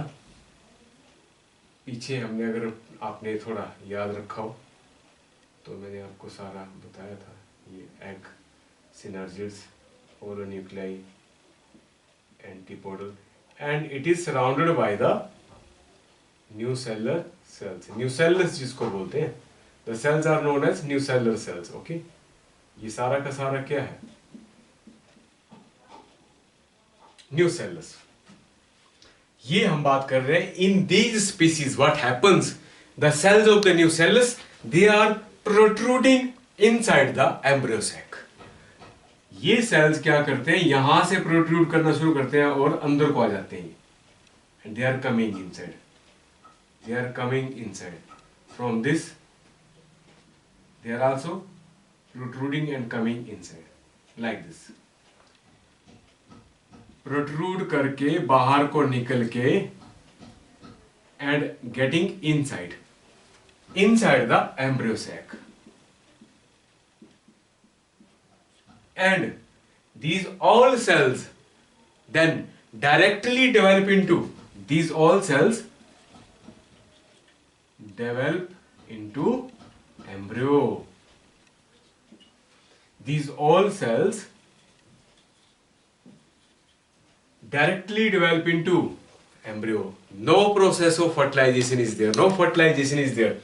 पीछे, हमने अगर आपने थोड़ा याद रखा हो तो मैंने आपको सारा बताया था। ये egg, synergids, polar nuclei, antipodal, and it is surrounded by the nucellar cells, nucellus जिसको बोलते हैं, the cells are known as nucellar cells. Okay, ये सारा का सारा क्या है, न्यूसेलस। ये हम बात कर रहे हैं in these species what happens, the cells of the nucellus they are protruding inside the embryo sac. ये सेल्स क्या करते हैं, यहां से प्रोट्रूड करना शुरू करते हैं और अंदर को आ जाते हैं, and they are coming inside, they are coming inside from this, they are also protruding and coming inside like this, protrude करके बाहर को निकल के and getting inside the embryo sac, and these all cells then directly develop into, these all cells develop into embryo. These all cells directly develop into embryo. No process of fertilization is there. No fertilization is there.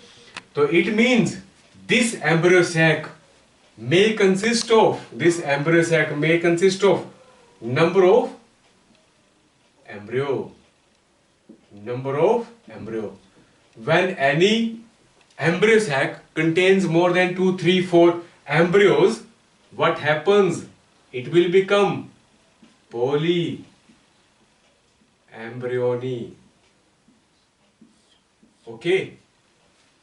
So it means this embryo sac may consist of, number of embryo. When any embryo sac contains more than 2, 3, 4 embryos, what happens? It will become polyembryony. Okay,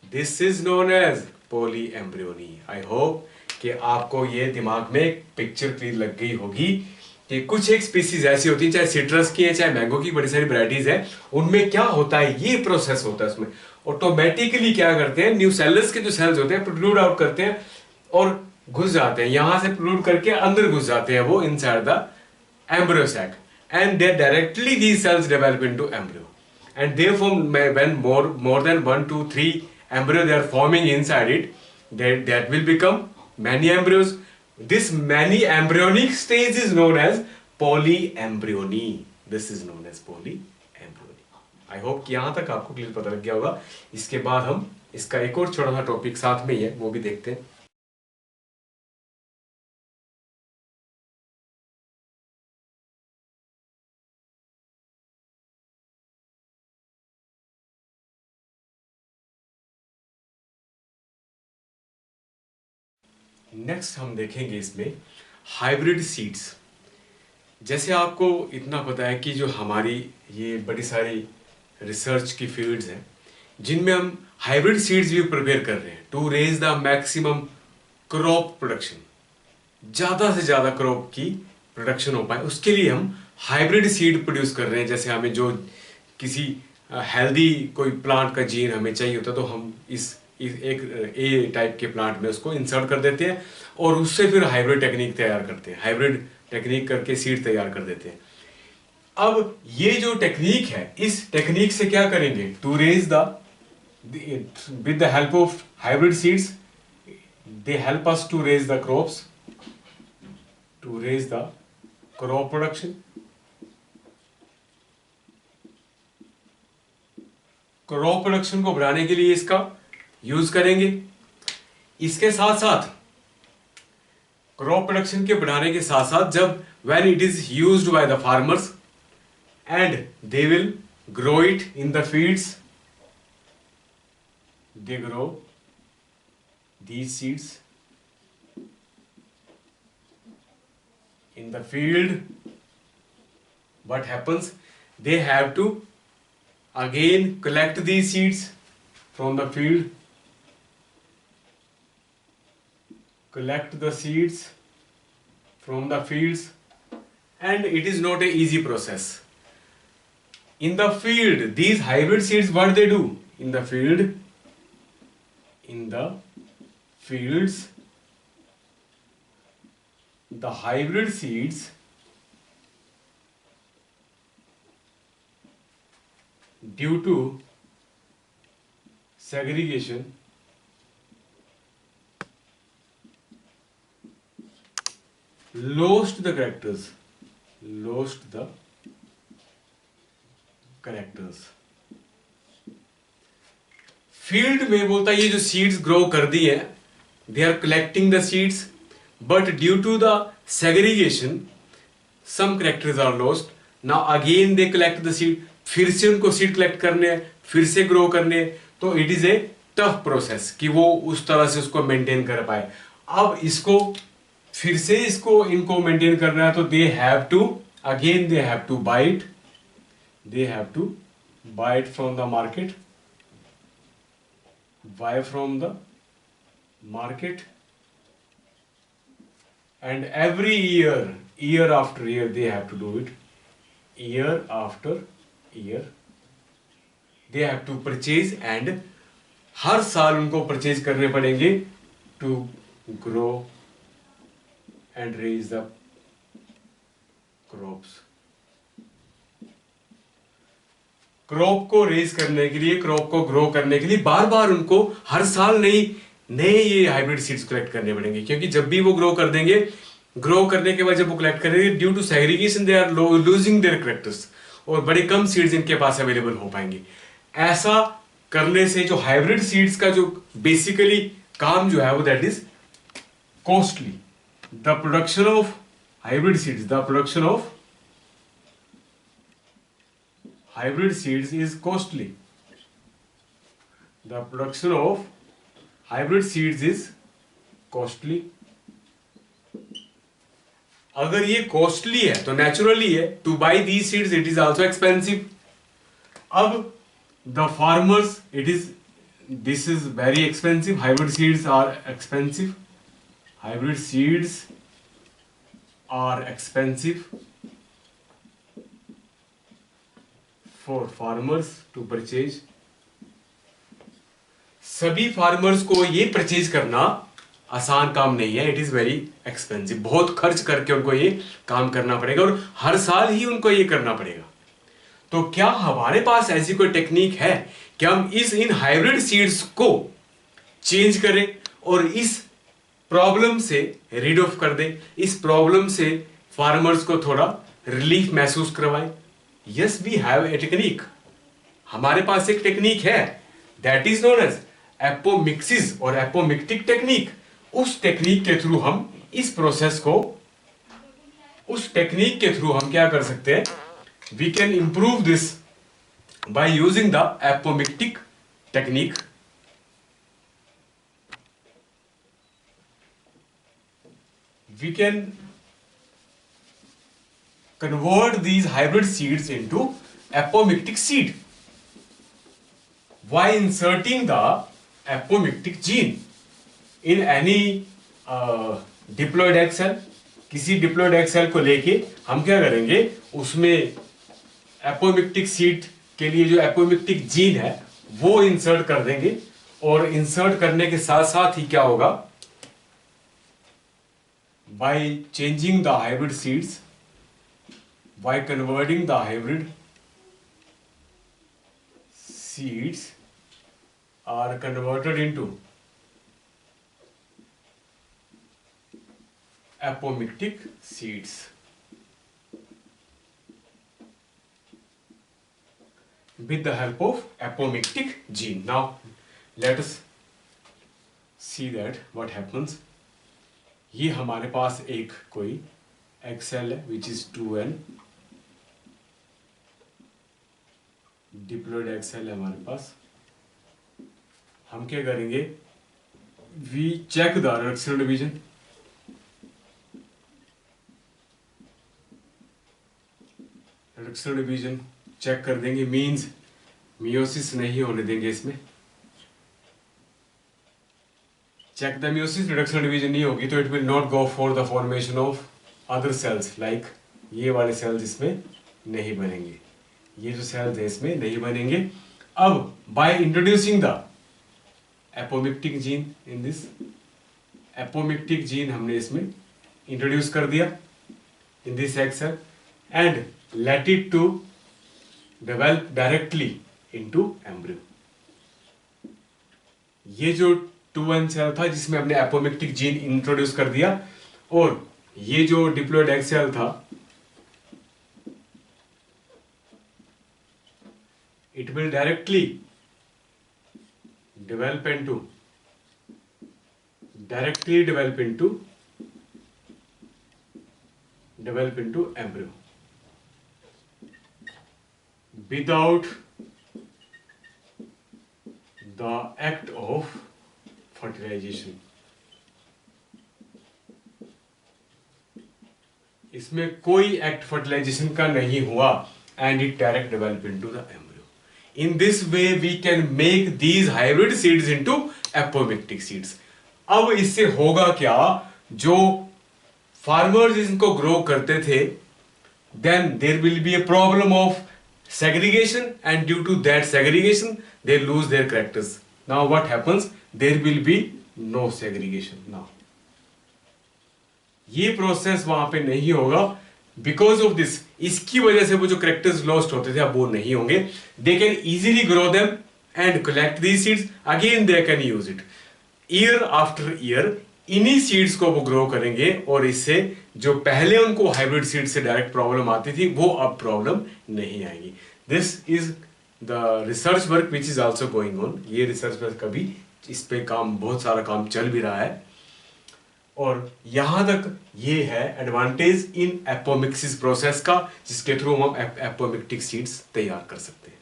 this is known as polyembryony. I hope कि आपको ये दिमाग में एक picture clear लग गई होगी कि कुछ एक स्पीसीज ऐसी होती है, चाहे सिट्रस की है चाहे मैंगो की, बड़ी सारी वैरायटीज है, उनमें क्या होता है, ये प्रोसेस होता है, उसमें ऑटोमेटिकली क्या करते हैं, न्यूसेलस के जो सेल्स होते हैं प्रोट्रूड आउट करते हैं और घुस जाते हैं, यहां से प्रोट्रूड करके अंदर घुस जाते हैं वो inside the embryo sac, and they directly these cells develop into embryo, and therefore when more than 1, 2, 3 embryo they are forming inside it, that will become many embryos. This many embryonic stage is known as polyembryony. This is known as polyembryony. I hope कि यहाँ तक आपको clear पता लग गया होगा। इसके बाद हम इसका एक और छोटा सा टॉपिक साथ में ही है, वो भी देखते हैं। नेक्स्ट हम देखेंगे इसमें हाइब्रिड सीड्स। जैसे आपको इतना पता है कि जो हमारी ये बड़ी सारी रिसर्च की फील्ड्स हैं जिनमें हम हाइब्रिड सीड्स भी प्रिपेयर कर रहे हैं to raise the maximum crop production, ज़्यादा से ज़्यादा क्रॉप की प्रोडक्शन हो पाए, उसके लिए हम हाइब्रिड सीड प्रोड्यूस कर रहे हैं। जैसे हमें जो किसी हेल्दी कोई प्लांट का जीन हमें चाहिए होता है तो हम इस एक ए टाइप के प्लांट में उसको इंसर्ट कर देते हैं और उससे फिर हाइब्रिड टेक्निक तैयार करते हैं, हाइब्रिड टेक्निक करके सीड तैयार कर देते हैं। अब ये जो टेक्निक है, इस टेक्निक से क्या करेंगे, to raise the with the help of hybrid seeds they help us to raise the crops, to raise the crop production, crop production को बढ़ाने के लिए इसका यूज करेंगे। इसके साथ साथ क्रॉप प्रोडक्शन के बढ़ाने के साथ साथ जब when it is used by the farmers and they will grow it in the fields, they grow these seeds in the field, what happens, they have to again collect these seeds from the field collect the seeds from the fields, and it is not an easy process. In the field, these hybrid seeds, what they do? In the fields, the hybrid seeds due to segregation lost the characters. Field में बोलता है ये जो seeds grow कर दी है, they are collecting the seeds, but due to the segregation some characters are lost. Now again they collect the seed, फिर से उनको सीड कलेक्ट करने हैं, फिर से ग्रो करने हैं. तो it is a tough process कि वो उस तरह से उसको मेंटेन कर पाए. अब इसको फिर से इनको मेंटेन करना है, तो they have to buy it from the market, and every year after year they have to do it. Year after year they have to purchase, and हर साल उनको परचेज करने पड़ेंगे to grow and raise the crops. Crop को raise करने के लिए, crop को grow करने के लिए बार बार उनको हर साल नए ये हाइब्रिड सीड्स कलेक्ट करने पड़ेंगे, क्योंकि जब भी वो ग्रो कर देंगे, ग्रो करने के बाद जब वो कलेक्ट करेंगे, due to segregation they are losing their characters, और बड़े कम सीड्स इनके पास अवेलेबल हो पाएंगे. ऐसा करने से जो हाइब्रिड सीड्स का जो बेसिकली काम जो है वो that is costly. The production of hybrid seeds is costly. The production of hybrid seeds is costly. अगर ये costly है तो naturally है, to buy these seeds it is also expensive. अब the farmers, this is very expensive. Hybrid seeds are expensive for farmers to purchase. सभी farmers को ये purchase करना आसान काम नहीं है. It is very expensive. बहुत खर्च करके उनको ये काम करना पड़ेगा, और हर साल ही उनको ये करना पड़ेगा. तो क्या हमारे पास ऐसी कोई टेक्निक है कि हम इन हाइब्रिड सीड्स को चेंज करें और इस प्रॉब्लम से रीड ऑफ कर दें, इस प्रॉब्लम से फार्मर्स को थोड़ा रिलीफ महसूस करवाएं? Yes, we have a technique. हमारे पास एक टेक्निक है, that is known as apomixis और एपोमिक्टिक टेक्निक. उस टेक्निक के थ्रू हम इस प्रोसेस को, उस टेक्निक के थ्रू हम क्या कर सकते हैं? We can improve this by using the apomictic technique. We can convert these hybrid seeds into apomictic seed. By inserting the apomictic gene in any diploid egg cell. किसी diploid egg cell को लेके हम क्या करेंगे? उसमें apomictic seed के लिए जो apomictic gene है वो इंसर्ट कर देंगे, और इंसर्ट करने के साथ साथ ही क्या होगा? By changing the hybrid seeds, by converting the hybrid seeds are converted into apomictic seeds. With the help of apomictic gene. Now let us see that what happens. ये हमारे पास एक कोई एग सेल है which is 2n, diploid egg cell है हमारे पास. हम क्या करेंगे? We check the reduction division. Reduction division check कर देंगे, मींस मियोसिस नहीं होने देंगे इसमें. Check the meiosis reduction division नहीं होगी तो it will not go for the formation of other cells, like ये वाले सेल्स इसमें नहीं बनेंगे, ये जो सेल्स है इसमें नहीं बनेंगे। अब by introducing the apomictic gene in this, apomictic gene हमने इसमें इंट्रोड्यूस कर दिया in this egg cell and let it to develop directly into embryo. ये जो 2N सेल था जिसमें हमने एपोमिक्टिक जीन इंट्रोड्यूस कर दिया, और ये जो डिप्लॉयड एग सेल था it will directly develop into embryo without the act of fertilization। इसमें कोई एक्ट फर्टिलाइजेशन का नहीं हुआ and it direct develop into the embryo। In this way we can make these hybrid seeds into apomictic seeds। अब इससे होगा क्या, जो फार्मर्स इनको ग्रो करते थे then there will be a problem of segregation and due to that segregation they lose their characters। Now what happens, there will be no segregation now। ये process वहां पे नहीं होगा बिकॉज ऑफ दिस, इसकी वजह से वो जो करेक्टर्स लॉस्ट होते थे अब वो नहीं होंगे। They can easily grow them and collect these seeds again, they can use it year after year. इन्हीं सीड्स को वो ग्रो करेंगे और इससे जो पहले उनको हाइब्रिड सीड से डायरेक्ट प्रॉब्लम आती थी वो अब प्रॉब्लम नहीं आएगी। This is the research work which is also going on. ये रिसर्च वर्क कभी इस पे काम, बहुत सारा काम चल भी रहा है, और यहां तक ये है एडवांटेज इन एपोमिक्सिस प्रोसेस का, जिसके थ्रू हम एपोमिक्टिक सीड्स तैयार कर सकते हैं।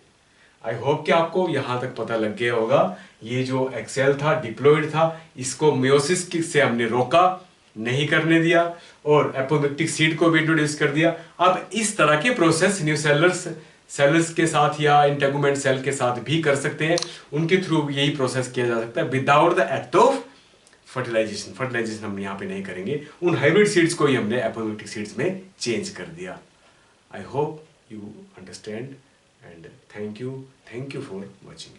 आई होप कि आपको यहां तक पता लग गया होगा। ये जो एक्सेल था, डिप्लॉयड था, इसको मियोसिस से हमने रोका, नहीं करने दिया, और एपोमिक्टिक सीड को भी इंट्रोड्यूस कर दिया। अब इस तरह के प्रोसेस न्यूसेलर सेल्स के साथ या इंटेगुमेंट सेल के साथ भी कर सकते हैं। उनके थ्रू यही प्रोसेस किया जा सकता है without the act of fertilization हम यहाँ पे नहीं करेंगे। उन हाइब्रिड सीड्स को ही हमने एपोमिक्टिक सीड्स में चेंज कर दिया। I hope you understand and thank you for watching.